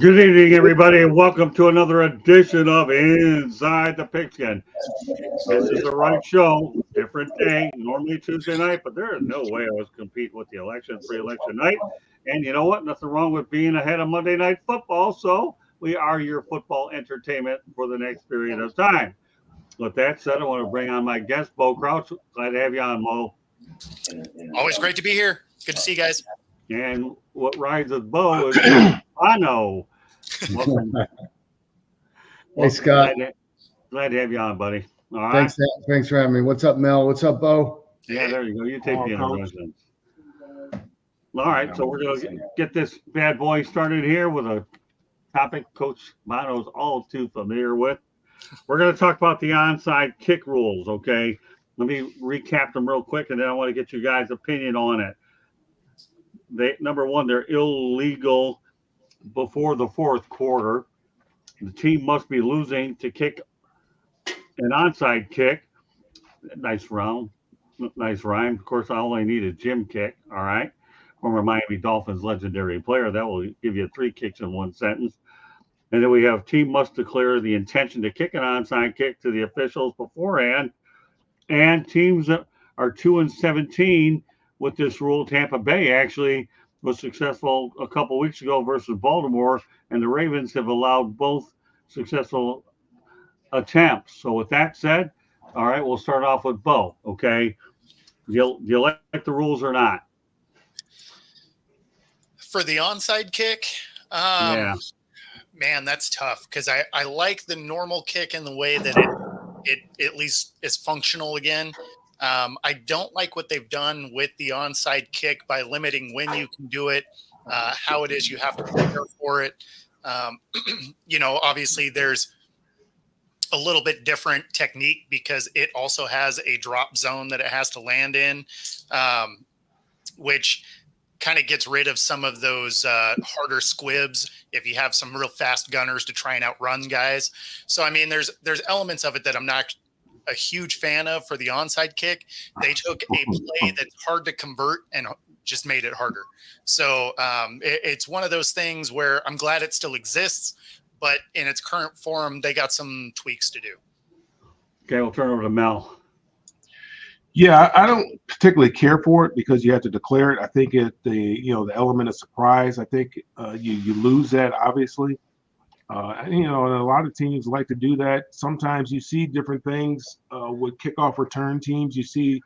Good evening, everybody, and welcome to another edition of Inside the Pigskin. This is the right show, different day, normally Tuesday night, but there is no way I was compete with the election, pre-election night. And you know what? Nothing wrong with being ahead of Monday Night Football. So we are your football entertainment for the next period of time. With that said, I want to bring on my guest, Bo Crouch. Glad to have you on, Mo. Always great to be here. Good to see you guys. And what rides with Bo is Bono. Welcome. Hey, Scott. Glad to have you on, buddy. All right. Thanks for having me. What's up, Mel? What's up, Bo? Yeah, there you go. You take the introduction. All right, so we're going to get this bad boy started here with a topic Coach Bono's all too familiar with. We're going to talk about the onside kick rules, okay? Let me recap them real quick, and then I want to get you guys' opinion on it. Number one, they're illegal before the fourth quarter. The team must be losing to kick an onside kick. Nice rhyme. Of course, I only need a gym kick. All right. Former Miami Dolphins legendary player. That will give you 3 kicks in one sentence. And then we have team must declare the intention to kick an onside kick to the officials beforehand. And teams that are 2-17 with this rule, Tampa Bay actually was successful a couple weeks ago versus Baltimore, and the Ravens have allowed both successful attempts. So with that said, all right, we'll start off with Bo, okay? Do you like the rules or not? For the onside kick, Yeah. Man, that's tough because I like the normal kick in the way that it at least is functional again. I don't like what they've done with the onside kick by limiting when you can do it, how it is you have to prepare for it. Obviously there's a little bit different technique because it also has a drop zone that it has to land in, which kind of gets rid of some of those harder squibs if you have some real fast gunners to try and outrun guys. So, I mean, there's elements of it that I'm not a huge fan of for the onside kick. They took a play that's hard to convert and just made it harder. So it's one of those things where I'm glad it still exists, but in its current form, they got some tweaks to do. Okay, we'll turn over to Mel. Yeah, I don't particularly care for it because you have to declare it. I think the element of surprise. I think you lose that obviously. And a lot of teams like to do that. Sometimes you see different things with kickoff return teams. You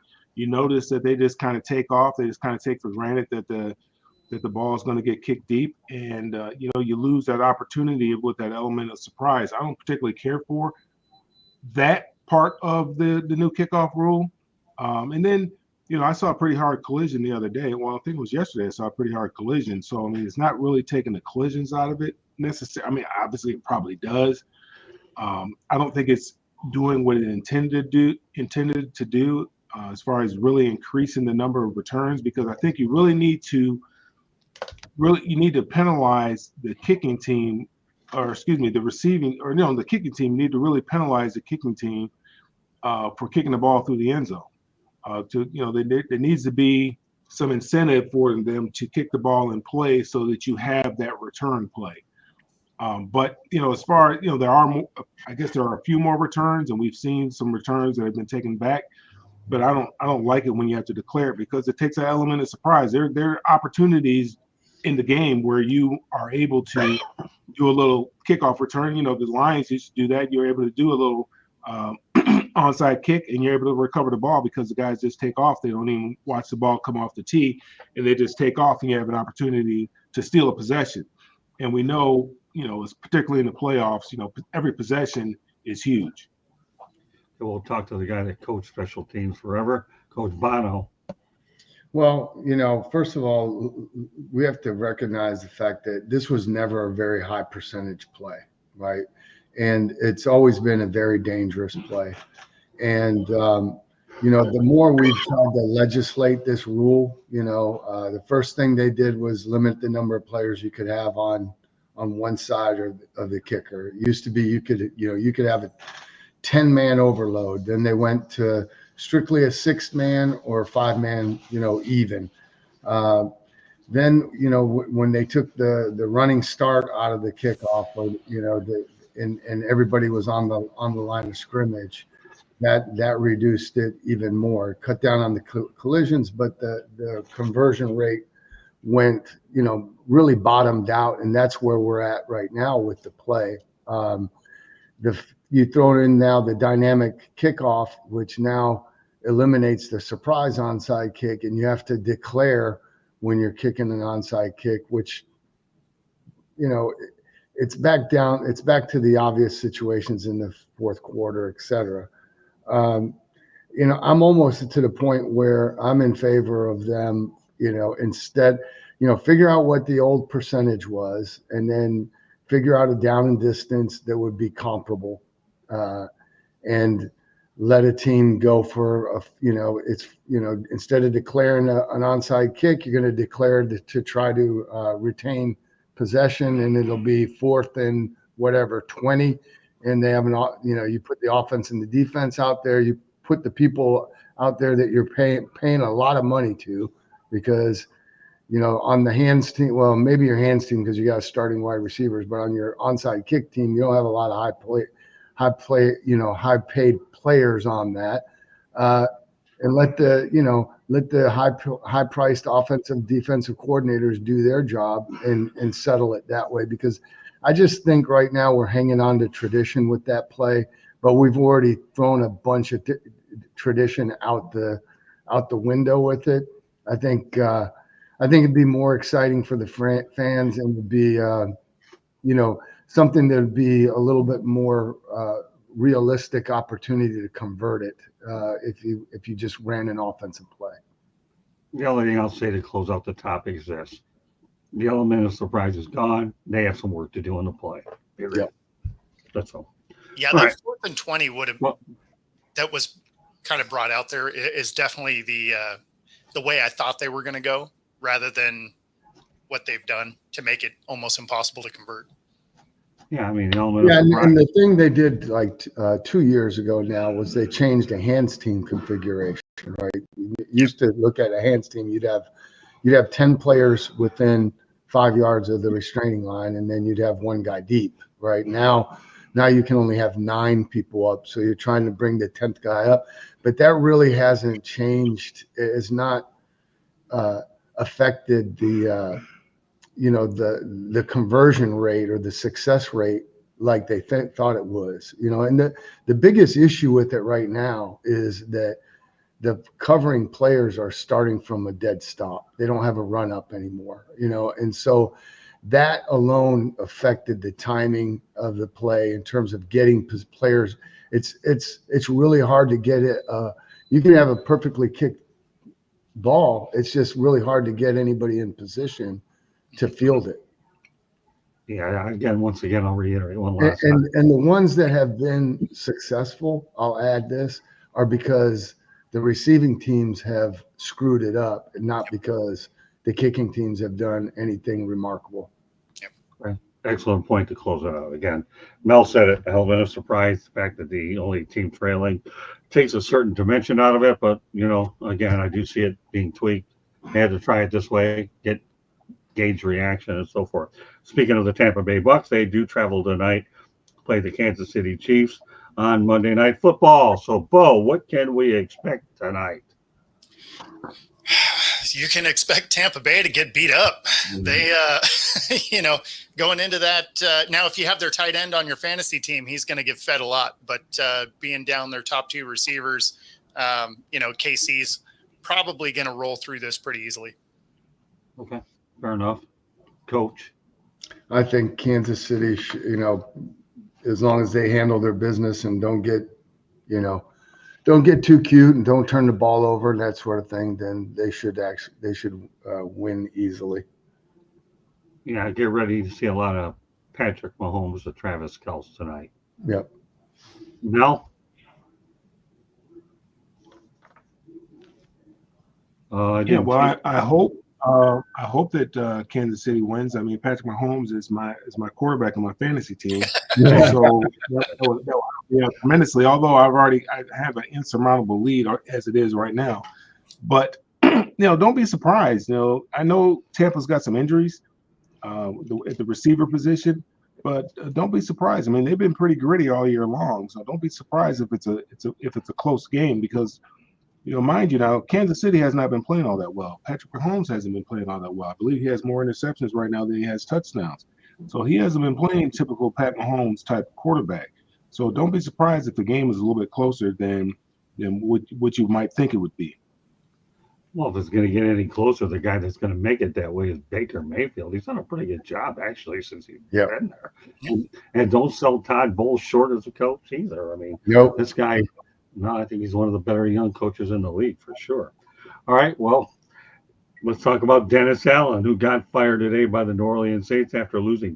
notice that they just kind of take off. They just kind of take for granted that the ball is going to get kicked deep, and you lose that opportunity with that element of surprise. I don't particularly care for that part of the new kickoff rule. And then, I saw a pretty hard collision the other day. Well, I think it was yesterday I saw a pretty hard collision. So, I mean, it's not really taking the collisions out of it necessarily. I mean, obviously it probably does. I don't think it's doing what it intended to do as far as really increasing the number of returns, because I think you really need to penalize the kicking team, the kicking team need to really penalize the kicking team for kicking the ball through the end zone. There needs to be some incentive for them to kick the ball in play so that you have that return play. But as far there are more, I guess there are a few more returns, and we've seen some returns that have been taken back. But I don't like it when you have to declare it because it takes an element of surprise. There are opportunities in the game where you are able to do a little kickoff return. The Lions used to do that. You're able to do a little onside kick, and you're able to recover the ball because the guys just take off. They don't even watch the ball come off the tee, and they just take off, and you have an opportunity to steal a possession. And we know, it's particularly in the playoffs, every possession is huge. We'll talk to the guy that coached special teams forever, Coach Bono. Well, first of all, we have to recognize the fact that this was never a very high percentage play, right? And it's always been a very dangerous play. And, the more we've tried to legislate this rule, the first thing they did was limit the number of players you could have on one side of the kicker. It used to be you could have a 10-man overload. Then they went to strictly a 6-man or 5-man, even. Then, when they took the running start out of the kickoff, or and everybody was on the line of scrimmage, that reduced it even more, cut down on the collisions, but the conversion rate went, really bottomed out, and that's where we're at right now with the play. You throw in now the dynamic kickoff, which now eliminates the surprise onside kick, and you have to declare when you're kicking an onside kick, which, it's back to the obvious situations in the fourth quarter, et cetera. I'm almost to the point where I'm in favor of them, instead, figure out what the old percentage was, and then figure out a down and distance that would be comparable, and let a team go for instead of declaring an onside kick, you're going to declare to try to retain possession, and it'll be 4th and whatever 20, and they have you put the offense and the defense out there, you put the people out there that you're paying a lot of money to, because on the hands team, well, maybe your hands team because you got starting wide receivers, but on your onside kick team, you don't have a lot of high paid players on that, and let the high priced offensive defensive coordinators do their job and settle it that way, because I just think right now we're hanging on to tradition with that play, but we've already thrown a bunch of tradition out the window with it. I think it'd be more exciting for the fans, and would be something that would be a little bit more realistic opportunity to convert it if you just ran an offensive play. The only thing I'll say to close out the topic is this: the element of surprise is gone. They have some work to do in the play. Yep. That's all. Yeah, all that right. 4th and 20 would have that was kind of brought out there is definitely the way I thought they were going to go, rather than what they've done to make it almost impossible to convert. Yeah, I mean, the element of surprise. And the thing they did 2 years ago now was they changed the hands team configuration, right? You used to look at a hands team, you'd have 10 players within 5 yards of the restraining line, and then you'd have one guy deep. Right now you can only have 9 people up, so you're trying to bring the 10th guy up, but that really hasn't changed. It's not affected the conversion rate or the success rate like they thought it was. And the biggest issue with it right now is that the covering players are starting from a dead stop. They don't have a run up anymore, and so that alone affected the timing of the play in terms of getting players. It's really hard to get it. You can have a perfectly kicked ball. It's just really hard to get anybody in position to field it. Yeah, once again, I'll reiterate one last time. And the ones that have been successful, I'll add this, are because the receiving teams have screwed it up, and not because the kicking teams have done anything remarkable. Yep. Excellent point to close it out. Again, Mel said it, a hell of a surprise. The fact that the only team trailing takes a certain dimension out of it, but, again, I do see it being tweaked. They had to try it this way, gauge reaction and so forth. Speaking of the Tampa Bay Bucks, they do travel tonight, play the Kansas City Chiefs on Monday Night Football. So, Bo, what can we expect tonight? You can expect Tampa Bay to get beat up. Mm-hmm. They, going into that, now if you have their tight end on your fantasy team, he's going to get fed a lot. But being down their top 2 receivers, KC's probably going to roll through this pretty easily. Okay, fair enough. Coach? I think Kansas City, as long as they handle their business and don't get too cute and don't turn the ball over and that sort of thing, then they should win easily. Yeah, get ready to see a lot of Patrick Mahomes or Travis Kelce tonight. Yep. Mel? I hope that Kansas City wins. I mean, Patrick Mahomes is my quarterback on my fantasy team, yeah. So that will help tremendously. Although I have an insurmountable lead as it is right now, but don't be surprised. I know Tampa's got some injuries at the receiver position, but don't be surprised. I mean, they've been pretty gritty all year long, so don't be surprised if it's a close game because, mind you, now Kansas City has not been playing all that well. Patrick Mahomes hasn't been playing all that well. I believe he has more interceptions right now than he has touchdowns. So he hasn't been playing typical Pat Mahomes type quarterback. So don't be surprised if the game is a little bit closer than what you might think it would be. Well, if it's going to get any closer, the guy that's going to make it that way is Baker Mayfield. He's done a pretty good job, actually, since he's been there. And don't sell Todd Bowles short as a coach either. I mean, this guy, I think he's one of the better young coaches in the league for sure. All right, well, let's talk about Dennis Allen, who got fired today by the New Orleans Saints after losing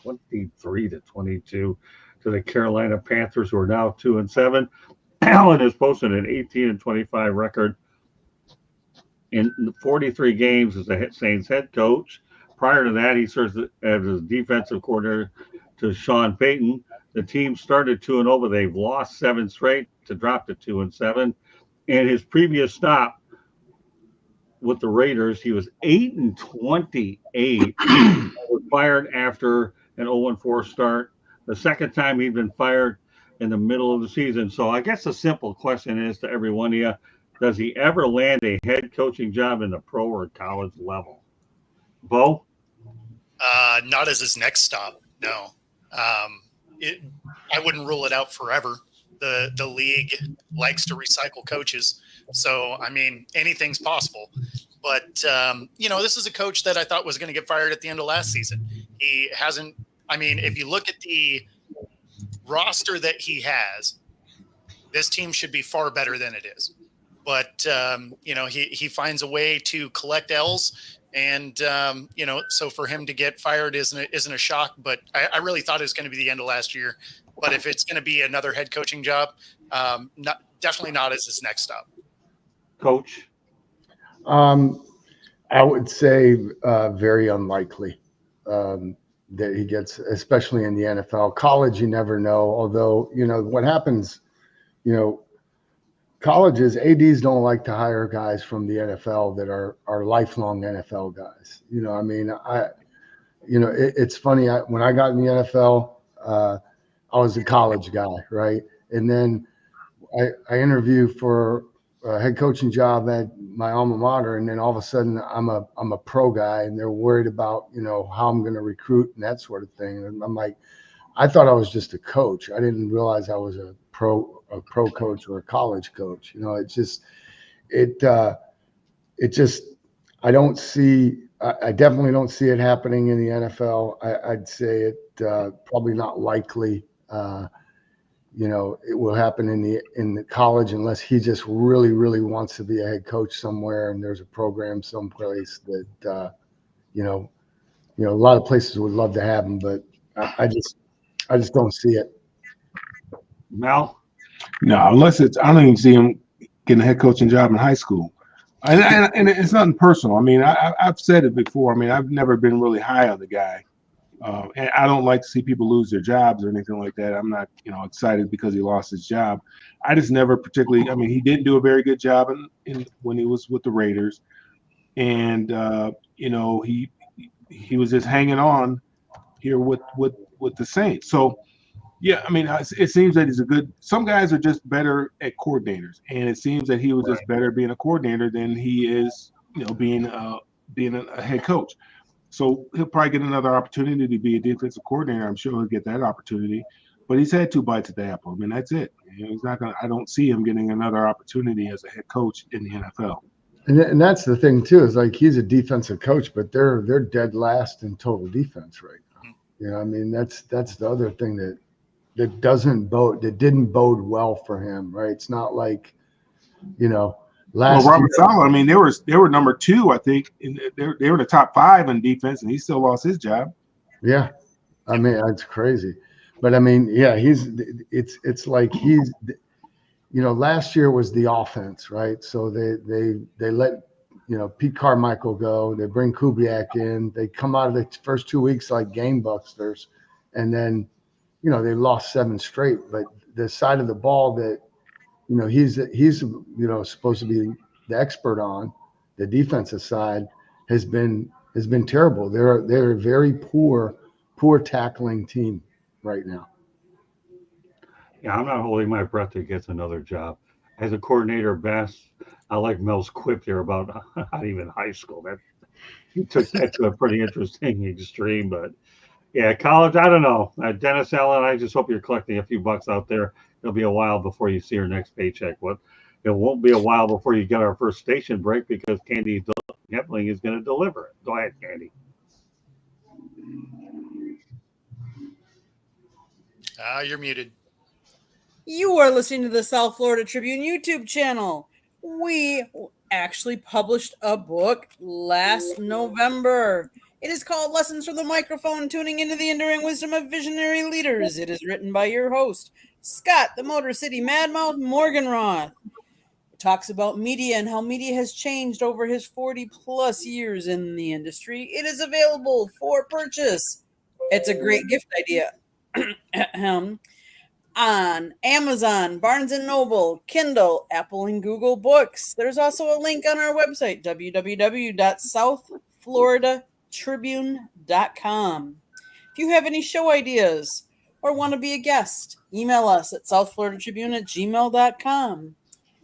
23-22 to the Carolina Panthers, who are now 2-7. Allen has posted an 18-25 record in 43 games as a Saints head coach. Prior to that, he served as a defensive coordinator to Sean Payton. The team started 2-0, but they've lost 7 straight to drop to 2-7. And his previous stop with the Raiders, he was 8-28. Was fired after an 0-4 start. The second time he'd been fired in the middle of the season. So I guess the simple question is to every one of you, does he ever land a head coaching job in the pro or college level? Bo? Not as his next stop, no. I wouldn't rule it out forever. The league likes to recycle coaches. So, I mean, anything's possible. But, this is a coach that I thought was going to get fired at the end of last season. He hasn't – I mean, if you look at the roster that he has, this team should be far better than it is. But, he finds a way to collect L's. And, so for him to get fired isn't a shock. But I really thought it was going to be the end of last year. But if it's going to be another head coaching job, definitely not as his next stop. Coach? I would say very unlikely that he gets, especially in the NFL. College, you never know. Although, what happens, colleges, ADs don't like to hire guys from the NFL that are lifelong NFL guys. It's funny. When I got in the NFL, I was a college guy, right? And then I interviewed for a head coaching job at my alma mater, and then all of a sudden I'm a pro guy, and they're worried about how I'm going to recruit and that sort of thing. And I'm like, I thought I was just a coach. I didn't realize I was a pro coach or a college coach. I definitely don't see it happening in the NFL. I'd say it probably not likely. It will happen in the college unless he just really, really wants to be a head coach somewhere and there's a program someplace that a lot of places would love to have him, but I just don't see it. Mel? No, I don't even see him getting a head coaching job in high school. And it's nothing personal. I mean, I've said it before. I mean, I've never been really high on the guy. And I don't like to see people lose their jobs or anything like that. I'm not, excited because he lost his job. I just never particularly. I mean, he didn't do a very good job when he was with the Raiders, and he was just hanging on here with the Saints. So, yeah, I mean, it seems that he's a good. Some guys are just better at coordinators, and it seems that he was just better being a coordinator than he is, being a head coach. So he'll probably get another opportunity to be a defensive coordinator. I'm sure he'll get that opportunity, but he's had 2 bites at the apple. I mean, that's it. He's not gonna. I don't see him getting another opportunity as a head coach in the NFL. And that's the thing too, is like he's a defensive coach, but they're dead last in total defense right now. I mean, that's the other thing that didn't bode well for him, right? It's not like, Robert Saleh, I mean, they were number 2, I think. They were the top 5 in defense, and he still lost his job. Yeah, I mean, that's crazy. But I mean, yeah, it's like he's, last year was the offense, right? So they let Pete Carmichael go. They bring Kubiak in. They come out of the first 2 weeks like game busters, and then they lost 7 straight. But the side of the ball that he's supposed to be the expert on, the defensive side has been terrible. They're a very poor tackling team right now. Yeah, I'm not holding my breath to get another job. As a coordinator, best, I like Mel's quip there about not even high school. That he took that to a pretty interesting extreme, but yeah, college, I don't know. Dennis Allen, I just hope you're collecting a few bucks out there. It'll be a while before you see your next paycheck. But it won't be a while before you get our first station break because Candy Hepling is going to deliver it. Go ahead, Candy. You're muted. You are listening to the South Florida Tribune YouTube channel. We actually published a book last November. It is called Lessons from the Microphone, Tuning into the Enduring Wisdom of Visionary Leaders. It is written by your host, Scott, the Motor City Madmouth Morganroth. It talks about media and how media has changed over his 40-plus years in the industry. It is available for purchase. It's a great gift idea. On Amazon, Barnes & Noble, Kindle, Apple, and Google Books. There's also a link on our website, www.southfloridatribune.com. If you have any show ideas or want to be a guest, email us at southfloridatribune@gmail.com.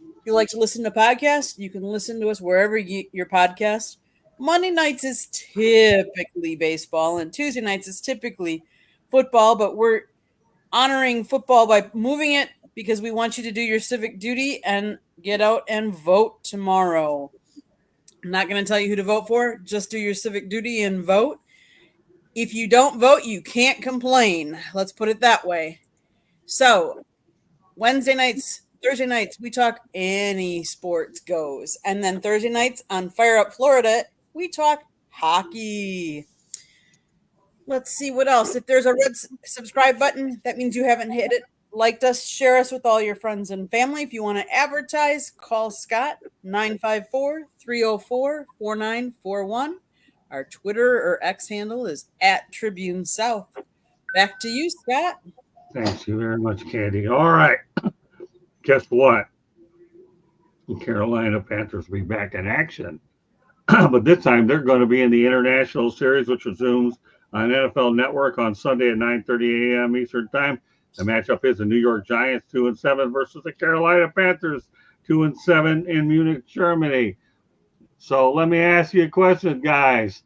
If you like to listen to podcasts, you can listen to us wherever your podcast. Monday nights is typically baseball, and Tuesday nights is typically football, but we're honoring football by moving it because we want you to do your civic duty and get out and vote tomorrow. I'm not going to tell you who to vote for. Just do your civic duty and vote. If you don't vote, you can't complain. Let's put it that way. So Wednesday nights, Thursday nights, we talk any sports goes. And then Thursday nights on Fire Up Florida, we talk hockey. Let's see what else. If there's a red subscribe button, that means you haven't hit it. Liked us, share us with all your friends and family. If you want to advertise, call Scott, 954-304-4941. Our Twitter or X handle is @TribuneSouth. Back to you, Scott. Thank you very much, Candy. All right. Guess what? The Carolina Panthers will be back in action. But this time they're going to be in the International Series, which resumes on NFL Network on Sunday at 9:30 a.m. Eastern Time. The matchup is the New York Giants 2-7 versus the Carolina Panthers 2-7 in Munich, Germany. So let me ask you a question, guys.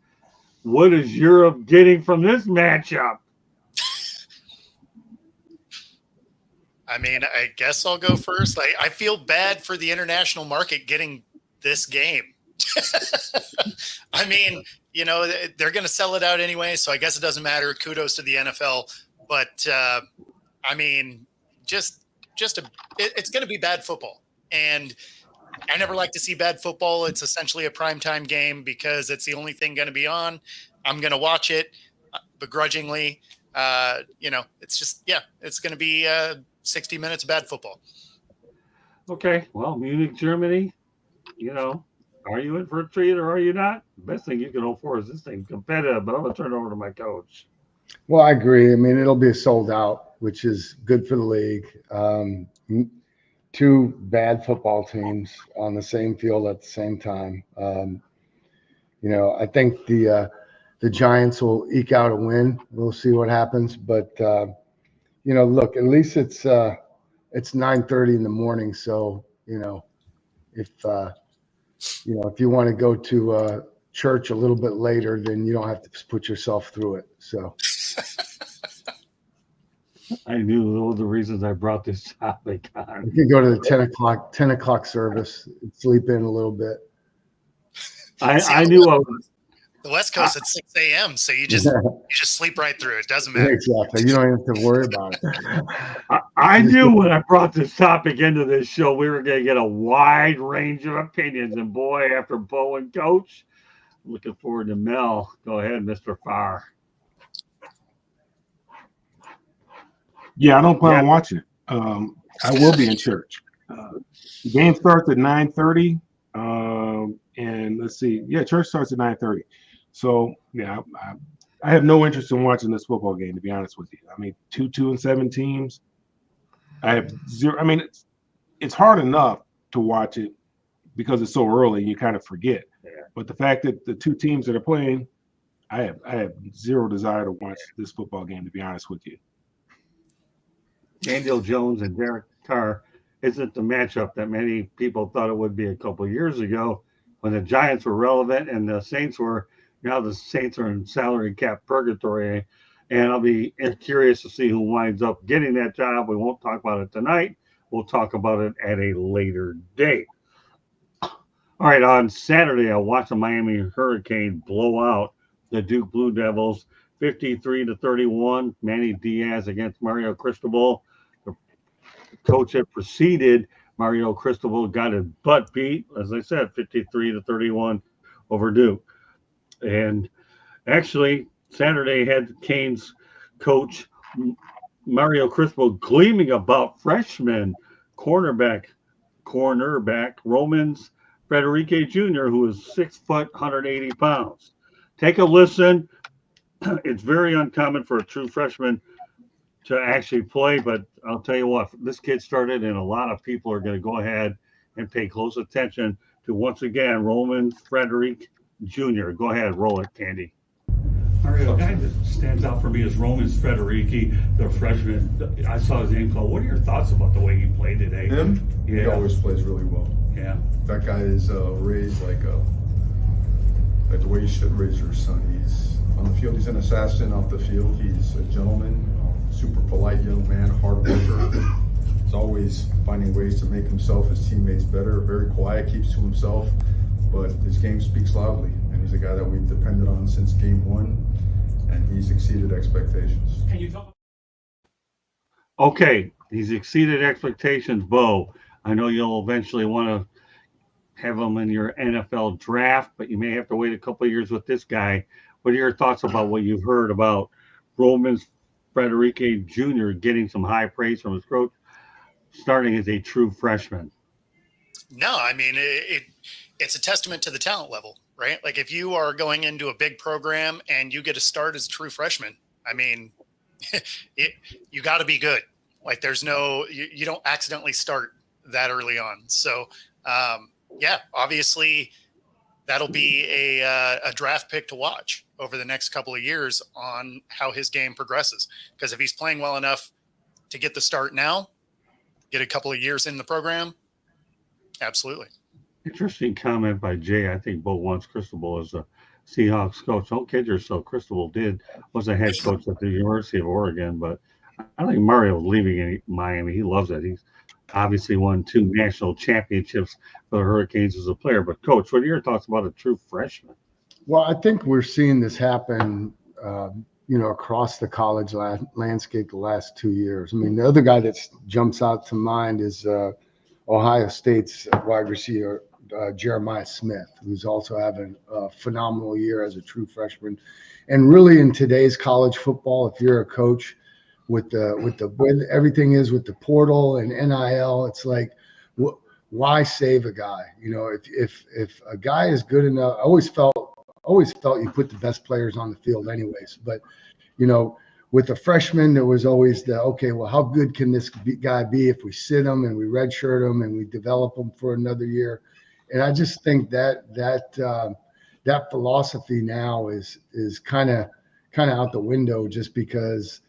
What is Europe getting from this matchup? I mean, I guess I'll go first. I feel bad for the international market getting this game. I mean, you know, they're going to sell it out anyway, so I guess it doesn't matter. Kudos to the NFL. But, I mean, it's going to be bad football. And I never like to see bad football. It's essentially a primetime game because it's the only thing going to be on. I'm going to watch it begrudgingly. You know, it's just, yeah, it's going to be 60 minutes of bad football. Okay, well, Munich, Germany, you know, are you in for a treat or are you not? The best thing you can hope for is this thing competitive, but I'm going to turn it over to my coach. Well, I agree. I mean, it'll be sold out, which is good for the league. Two bad football teams on the same field at the same time. You know, I think the Giants will eke out a win. We'll see what happens, but you know, look, at least it's 9:30 in the morning, so you know, if you want to go to church a little bit later, then you don't have to put yourself through it. So I knew those were the reasons I brought this topic on. you can go to the 10 o'clock service and sleep in a little bit. I knew I was. The West Coast at 6 a.m., so you just sleep right through it. Doesn't matter. Exactly. You don't have to worry about it. I knew when I brought this topic into this show, we were going to get a wide range of opinions. And boy, after Bo and Coach, looking forward to Mel. Go ahead, Mr. Farr. Yeah, I don't plan on watching it. I will be in church. The game starts at 9:30. And let's see. Yeah, church starts at 9:30. So, yeah, I have no interest in watching this football game, to be honest with you. I mean, 2-7 teams. I have zero. I mean, it's hard enough to watch it because it's so early, you kind of forget. Yeah. But the fact that the two teams that are playing, I have zero desire to watch this football game, to be honest with you. Daniel Jones and Derek Carr isn't the matchup that many people thought it would be a couple of years ago when the Giants were relevant and the Saints were. Now the Saints are in salary cap purgatory, and I'll be curious to see who winds up getting that job. We won't talk about it tonight. We'll talk about it at a later date. All right, on Saturday, I watched the Miami Hurricane blow out the Duke Blue Devils 53-31. Manny Diaz against Mario Cristobal. The coach that preceded Mario Cristobal got his butt beat, as I said, 53-31 over Duke. And actually, Saturday had Canes coach Mario Cristobal gleaming about freshman cornerback Romans Frederique Jr., who is 6 foot, 180 pounds. Take a listen. It's very uncommon for a true freshman to actually play, but I'll tell you what, this kid started, and a lot of people are going to go ahead and pay close attention to, once again, Roman Frederique Jr. Go ahead, roll it, Candy. All right, a guy that stands out for me is Roman Frederique, the freshman. I saw his name called. What are your thoughts about the way he played today? Him? Yeah. He always plays really well. Yeah. That guy is raised like the way you should raise your son. He's on the field, he's an assassin. Off the field, he's a gentleman, super polite young man, hard worker. He's always finding ways to make himself, his teammates better. Very quiet, keeps to himself, but his game speaks loudly. And he's a guy that we've depended on since game one, and he's exceeded expectations. Can you talk? Okay, he's exceeded expectations, Bo. I know you'll eventually want to have him in your NFL draft, but you may have to wait a couple of years with this guy. What are your thoughts about what you've heard about Roman Frederique Jr. getting some high praise from his coach, starting as a true freshman? No, I mean, it's a testament to the talent level, right? Like if you are going into a big program and you get to start as a true freshman, I mean, you got to be good. Like there's no, you don't accidentally start that early on. So, yeah, obviously that'll be a draft pick to watch over the next couple of years on how his game progresses. Because if he's playing well enough to get the start now, get a couple of years in the program, absolutely. Interesting comment by Jay. I think Bo wants Cristobal as a Seahawks coach. Don't kid yourself. Cristobal was a head coach at the University of Oregon, but I don't think Mario's leaving Miami. He loves it. He's obviously won 2 national championships for the Hurricanes as a player. But, Coach, what are your thoughts about a true freshman? Well, I think we're seeing this happen, across the college landscape the last 2 years. I mean, the other guy that jumps out to mind is Ohio State's wide receiver, Jeremiah Smith, who's also having a phenomenal year as a true freshman. And really in today's college football, if you're a coach, with everything is with the portal and NIL, it's like, why save a guy? If a guy is good enough, I always felt you put the best players on the field anyways. But, with a freshman, there was always how good can this guy be if we sit him and we redshirt him and we develop him for another year? And I just think that philosophy now is kind of out the window just because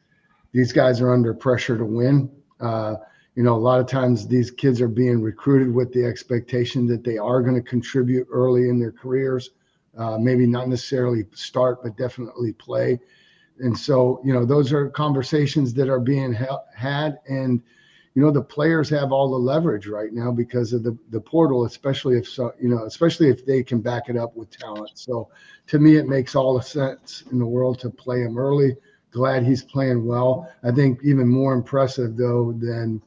these guys are under pressure to win. A lot of times these kids are being recruited with the expectation that they are going to contribute early in their careers, maybe not necessarily start, but definitely play. And so, those are conversations that are being had. And, the players have all the leverage right now because of the portal, especially if they can back it up with talent. So to me, it makes all the sense in the world to play him early. Glad he's playing well. I think even more impressive, though, than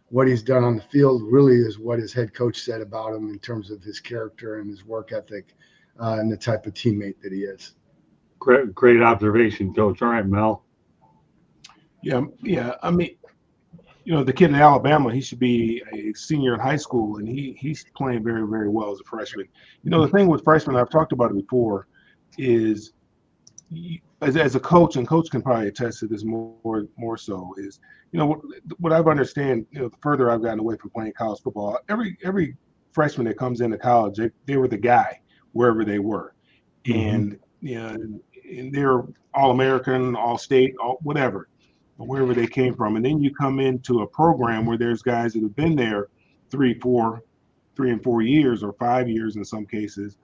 what he's done on the field really is what his head coach said about him in terms of his character and his work ethic and the type of teammate that he is. Great observation, Coach. All right, Mel. Yeah. I mean, the kid in Alabama, he should be a senior in high school, and he's playing very, very well as a freshman. The thing with freshmen, I've talked about it before, is as a coach, and Coach can probably attest to this more so, is what I've understand. The further I've gotten away from playing college football, every freshman that comes into college, they were the guy wherever they were. And and they're All-American, All-State, whatever, wherever they came from. And then you come into a program where there's guys that have been there 3 and 4 years or 5 years in some cases.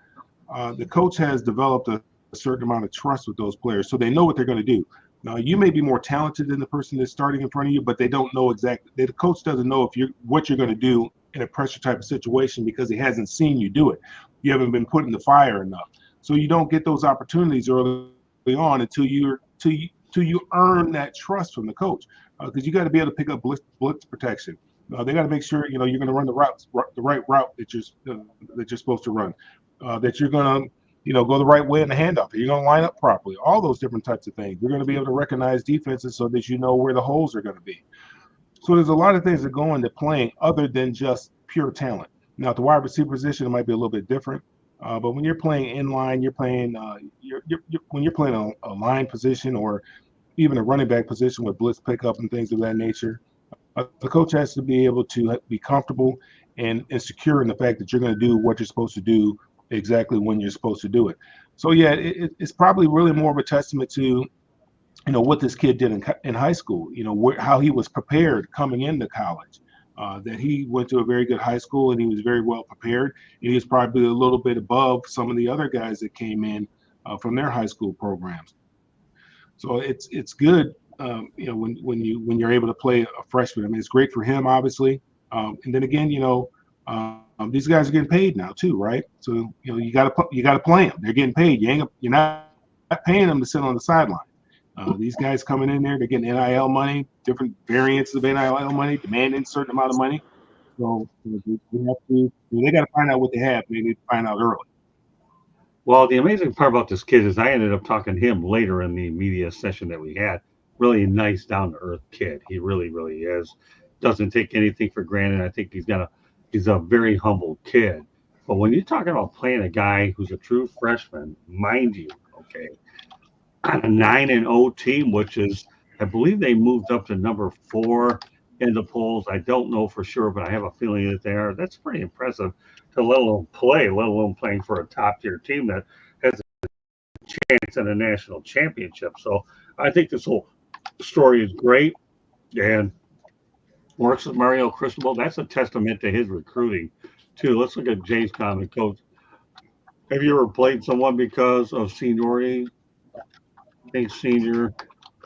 The coach has developed a certain amount of trust with those players, so they know what they're going to do. Now, you may be more talented than the person that's starting in front of you, but they don't know exactly. The coach doesn't know what you're going to do in a pressure type of situation because he hasn't seen you do it. You haven't been put in the fire enough, so you don't get those opportunities early on until you earn that trust from the coach. Because you got to be able to pick up blitz protection. They got to make sure you're going to run the right route that you're supposed to run. That you're going to go the right way in the handoff. You're going to line up properly. All those different types of things. You're going to be able to recognize defenses so that you know where the holes are going to be. So there's a lot of things that go into playing other than just pure talent. Now, at the wide receiver position, it might be a little bit different. But when you're playing in line, you're playing when you're playing a line position or even a running back position with blitz pickup and things of that nature, the coach has to be able to be comfortable and secure in the fact that you're going to do what you're supposed to do exactly when you're supposed to do it. So yeah, it's probably really more of a testament to what this kid did in high school. How he was prepared coming into college. That he went to a very good high school and he was very well prepared. And he was probably a little bit above some of the other guys that came in from their high school programs. So it's good, when you're able to play a freshman. I mean, it's great for him, obviously. And then again, these guys are getting paid now too, right? So you got to play them. They're getting paid. You're not paying them to sit on the sideline. These guys coming in there, they're getting NIL money, different variants of NIL money, demanding a certain amount of money. So they got to find out what they have. They need to find out early. Well, the amazing part about this kid is I ended up talking to him later in the media session that we had. Really nice, down-to-earth kid. He really, really is. Doesn't take anything for granted. I think he's a very humble kid. But when you're talking about playing a guy who's a true freshman, mind you, okay, on a 9-0 team, which is, I believe they moved up to number 4 in the polls. I don't know for sure, but I have a feeling that they are. That's pretty impressive to let alone playing for a top-tier team that has a chance at a national championship. So I think this whole story is great and works with Mario Cristobal. That's a testament to his recruiting, too. Let's look at Jay's comment. Coach, have you ever played someone because of seniority? I think senior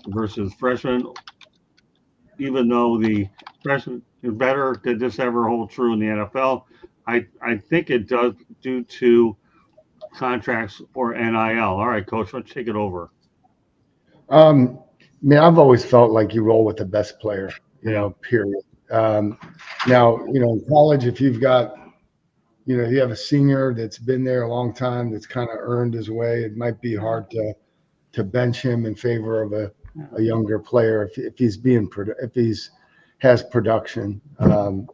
versus freshman, even though the freshman is better, did this ever hold true in the NFL? I think it does due to contracts or NIL. All right, Coach, let's take it over. I've always felt like you roll with the best player, period. Now, in college, if you've got, you have a senior that's been there a long time, that's kind of earned his way, it might be hard to bench him in favor of a younger player if he's has production. In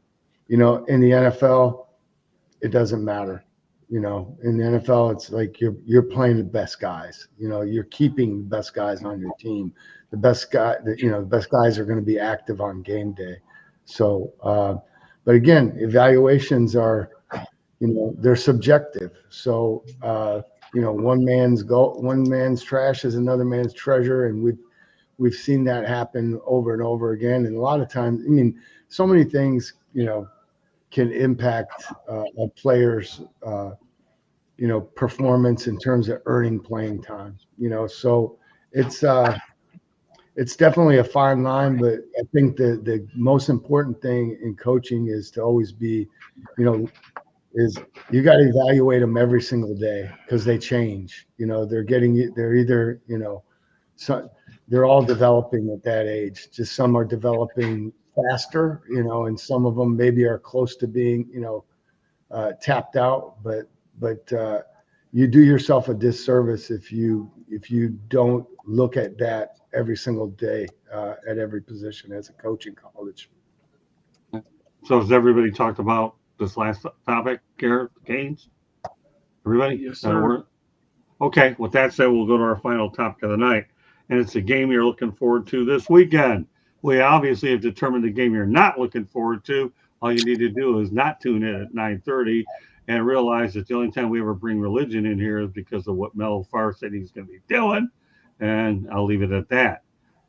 the NFL, it doesn't matter. In the NFL, it's like you're playing the best guys. You're keeping the best guys on your team. The best guys are going to be active on game day. So, but again, evaluations are, they're subjective. So, one man's trash is another man's treasure, and we've seen that happen over and over again. And a lot of times, so many things, can impact a player's, performance in terms of earning playing time. So it's definitely a fine line, but I think the most important thing in coaching is to always be, is you got to evaluate them every single day because they change. They're either, so they're all developing at that age. Just some are developing faster, and some of them maybe are close to being, tapped out. But you do yourself a disservice if you don't look at that every single day at every position as a coach in college. So has everybody talked about this last topic, Garrett Gaines? Everybody? Yes, sir. Okay, with that said, we'll go to our final topic of the night, and it's a game you're looking forward to this weekend. We obviously have determined the game you're not looking forward to. all you need to do is not tune in at 9:30 and realize that the only time we ever bring religion in here is because of what Mel Farr said he's going to be doing. And I'll leave it at that.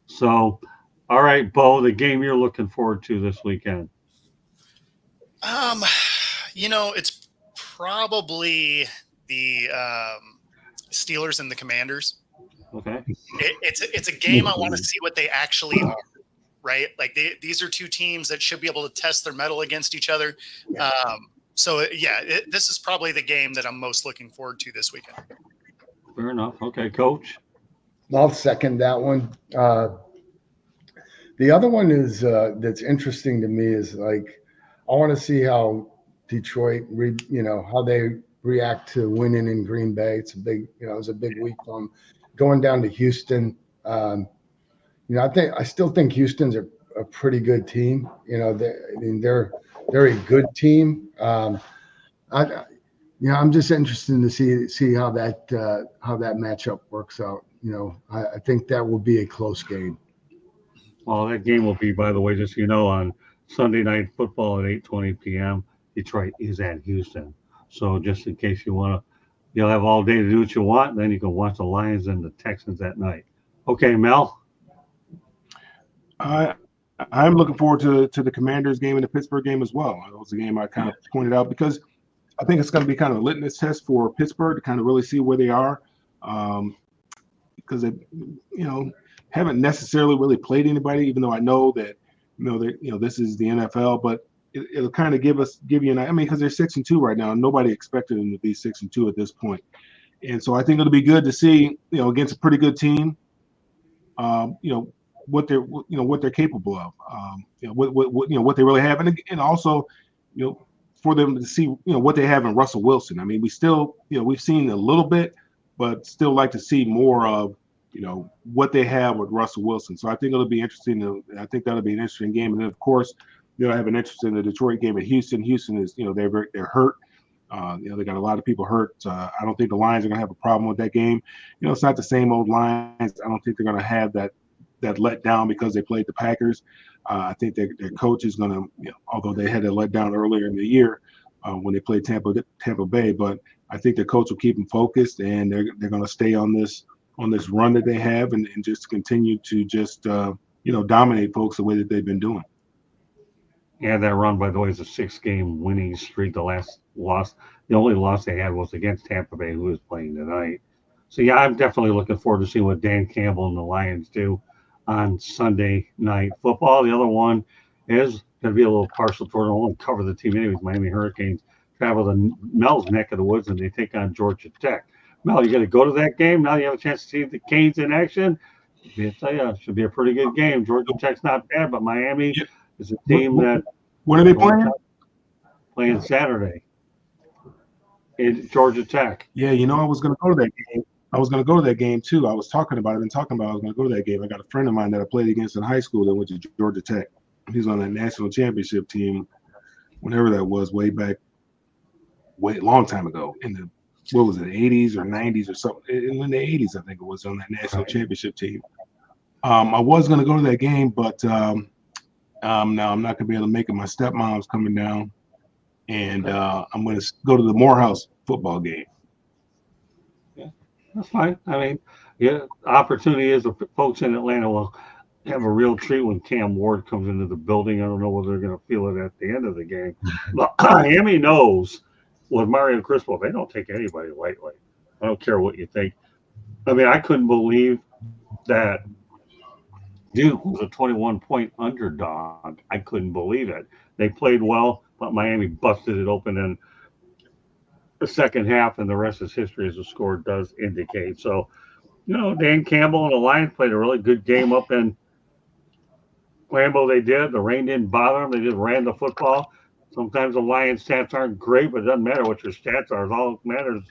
So, all right, Bo, the game you're looking forward to this weekend. It's probably the Steelers and the Commanders. Okay. It's a game I want to see what they actually are, right? Like these are two teams that should be able to test their mettle against each other. This is probably the game that I'm most looking forward to this weekend. Fair enough. Okay, Coach. I'll second that one. The other one is that's interesting to me is like I want to see how Detroit, how they react to winning in Green Bay. It's a big, it was a big week for them. Going down to Houston, I still think Houston's a pretty good team. They're a good team. I'm just interested to see how that matchup works out. I think that will be a close game. Well, that game will be, by the way, just so you know, on Sunday Night Football at 8:20 p.m. Detroit is at Houston. So just in case you want to, you'll have all day to do what you want, and then you can watch the Lions and the Texans at night. Okay, Mel? I'm looking forward to the Commanders game and the Pittsburgh game as well. That was a game I kind of pointed out because I think it's going to be kind of a litmus test for Pittsburgh to kind of really see where they are because they, haven't necessarily really played anybody, even though I know that, this is the NFL, but it'll kind of give you because they're 6-2 right now, and nobody expected them to be 6-2 at this point. And so I think it'll be good to see, against a pretty good team, what they're capable of, what they really have, and also, for them to see, what they have in Russell Wilson. I mean, we still, we've seen a little bit, but still like to see more of, what they have with Russell Wilson. So I think it'll be interesting. I think that'll be an interesting game. And then of course, I have an interest in the Detroit game at Houston. Houston is, they're hurt. They got a lot of people hurt. I don't think the Lions are going to have a problem with that game. It's not the same old Lions. I don't think they're going to have that let down because they played the Packers. I think their coach is going to, although they had a let down earlier in the year when they played Tampa Bay, but I think the coach will keep them focused, and they're going to stay on this run that they have and just continue to just dominate folks the way that they've been doing. Yeah, that run, by the way, is a 6-game winning streak. The only loss they had was against Tampa Bay, who is playing tonight. So, yeah, I'm definitely looking forward to seeing what Dan Campbell and the Lions do on Sunday Night Football. The other one is going to be a little partial toward, I won't cover the team anyways. Miami Hurricanes travel to Mel's neck of the woods, and they take on Georgia Tech. Mel, you got to go to that game. Now you have a chance to see the Canes in action. I tell you, it should be a pretty good game. Georgia Tech's not bad, but Miami is a team that. When are they playing? Playing Saturday in Georgia Tech. Yeah, I was going to go to that game. I was going to go to that game too. I was talking about it. I've been talking about I was going to go to that game. I got a friend of mine that I played against in high school that went to Georgia Tech. He's on that national championship team, whenever that was, way long time ago in the. What was it, 80s or 90s or something? In the 80s, I think it was, on that national championship team. I was going to go to that game, but now I'm not going to be able to make it. My stepmom's coming down, and I'm going to go to the Morehouse football game. Yeah, that's fine. I mean, the opportunity is the folks in Atlanta will have a real treat when Cam Ward comes into the building. I don't know whether they're going to feel it at the end of the game. But Miami knows. With Mario Crispo, they don't take anybody lightly. I don't care what you think. I mean, I couldn't believe that Duke was a 21-point underdog. I couldn't believe it. They played well, but Miami busted it open in the second half, and the rest is history, as the score does indicate. So, Dan Campbell and the Lions played a really good game up in Lambeau. They did. The rain didn't bother them. They just ran the football. Sometimes the Lions stats aren't great, but it doesn't matter what your stats are. All that matters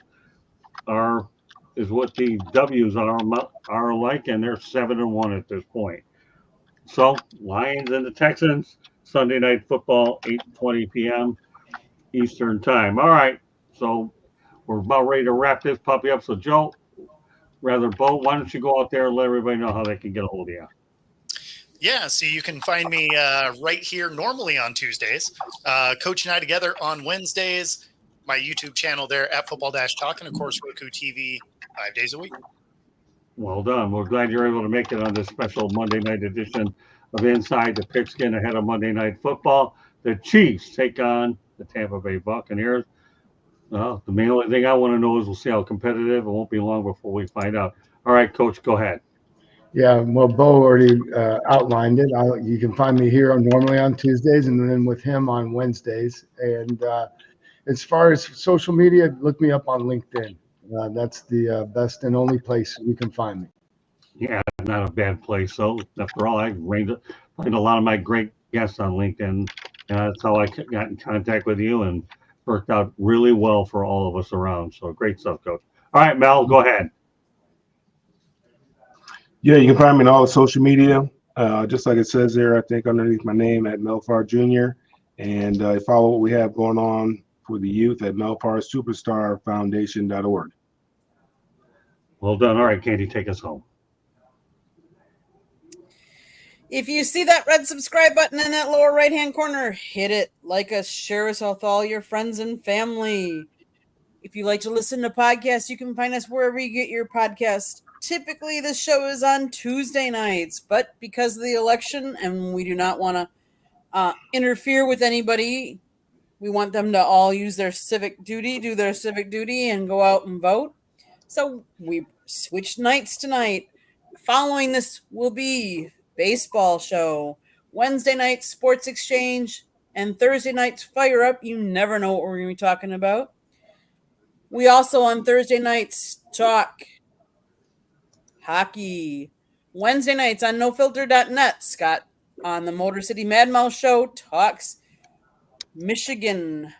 is what the W's are like, and they're 7-1 at this point. So, Lions and the Texans, Sunday Night Football, 8:20 p.m. Eastern Time. All right, so we're about ready to wrap this puppy up. So, Joe, Bo, why don't you go out there and let everybody know how they can get a hold of you? Yeah, so you can find me right here normally on Tuesdays. Coach and I together on Wednesdays. My YouTube channel there at Football Talk, and of course Roku TV 5 days a week. Well done. We're glad you're able to make it on this special Monday night edition of Inside the Pigskin ahead of Monday Night Football. The Chiefs take on the Tampa Bay Buccaneers. Well, the only thing I want to know is we'll see how competitive. It won't be long before we find out. All right, Coach, go ahead. Yeah, well, Bo already outlined it. You can find me here normally on Tuesdays and then with him on Wednesdays. And as far as social media, look me up on LinkedIn. That's the best and only place you can find me. Yeah, not a bad place. So after all, I find a lot of my great guests on LinkedIn. That's how I got in contact with you and worked out really well for all of us around. So great stuff, Coach. All right, Mel, go ahead. Yeah, you can find me on all the social media, just like it says there, I think, underneath my name at Melfar Jr. And follow what we have going on for the youth at melfarsuperstarfoundation.org. Well done. All right, Candy, take us home. If you see that red subscribe button in that lower right-hand corner, hit it. Like us, share us with all your friends and family. If you like to listen to podcasts, you can find us wherever you get your podcasts. Typically, this show is on Tuesday nights, but because of the election and we do not want to interfere with anybody, we want them to all use their civic duty, do their civic duty, and go out and vote. So we switched nights tonight. Following this will be baseball show, Wednesday night sports exchange, and Thursday nights fire up. You never know what we're going to be talking about. We also on Thursday nights talk hockey. Wednesday nights on nofilter.net, Scott on the Motor City Mad Mouse show talks Michigan,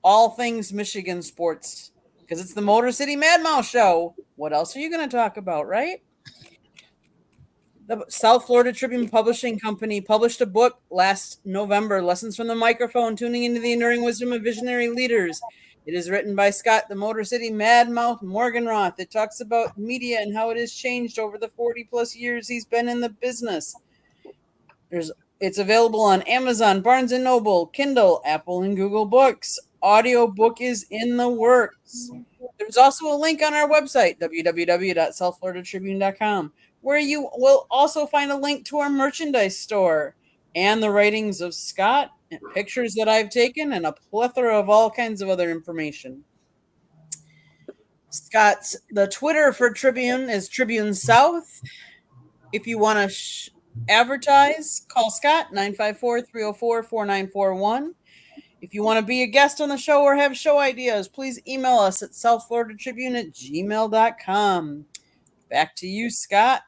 all things Michigan sports, because it's the Motor City Mad Mouse show. What else are you going to talk about, right? The South Florida Tribune Publishing Company published a book last November, Lessons from the Microphone, Tuning into the Enduring Wisdom of Visionary Leaders. It is written by Scott, the Motor City Mad Mouth Morganroth. It talks about media and how it has changed over the 40-plus years he's been in the business. It's available on Amazon, Barnes & Noble, Kindle, Apple, and Google Books. Audiobook is in the works. There's also a link on our website, www.southfloridatribune.com, where you will also find a link to our merchandise store and the writings of Scott and pictures that I've taken and a plethora of all kinds of other information. Scott's the Twitter for Tribune is Tribune South. If you want to advertise, call Scott 954-304-4941. If you want to be a guest on the show or have show ideas, please email us at southfloridatribune@gmail.com. Back to you, Scott.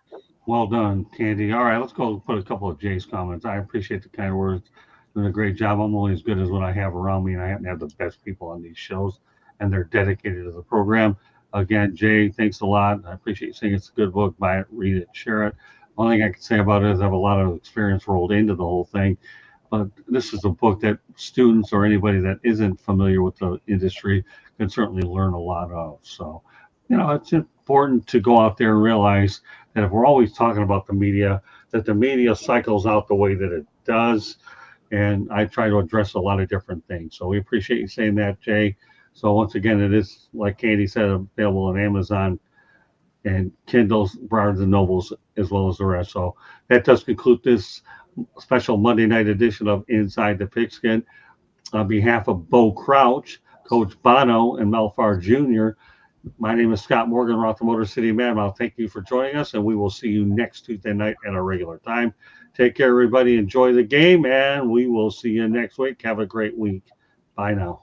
Well done, Candy. All right, let's go put a couple of Jay's comments. I appreciate the kind words. Doing a great job. I'm only as good as what I have around me, and I happen to have the best people on these shows, and they're dedicated to the program. Again, Jay, thanks a lot. I appreciate you saying it's a good book. Buy it, read it, share it. Only thing I can say about it is I have a lot of experience rolled into the whole thing. But this is a book that students or anybody that isn't familiar with the industry can certainly learn a lot of. So, it's important to go out there and realize that if we're always talking about the media, that the media cycles out the way that it does. And I try to address a lot of different things. So we appreciate you saying that, Jay. So once again, it is, like Candy said, available on Amazon and Kindles, Barnes and Nobles, as well as the rest. So that does conclude this special Monday night edition of Inside the Pigskin. On behalf of Bo Crouch, Coach Bono, and Melfar Jr., my name is Scott Morganroth, the Motor City Madmouth. Thank you for joining us, and we will see you next Tuesday night at our regular time. Take care, everybody. Enjoy the game, and we will see you next week. Have a great week. Bye now.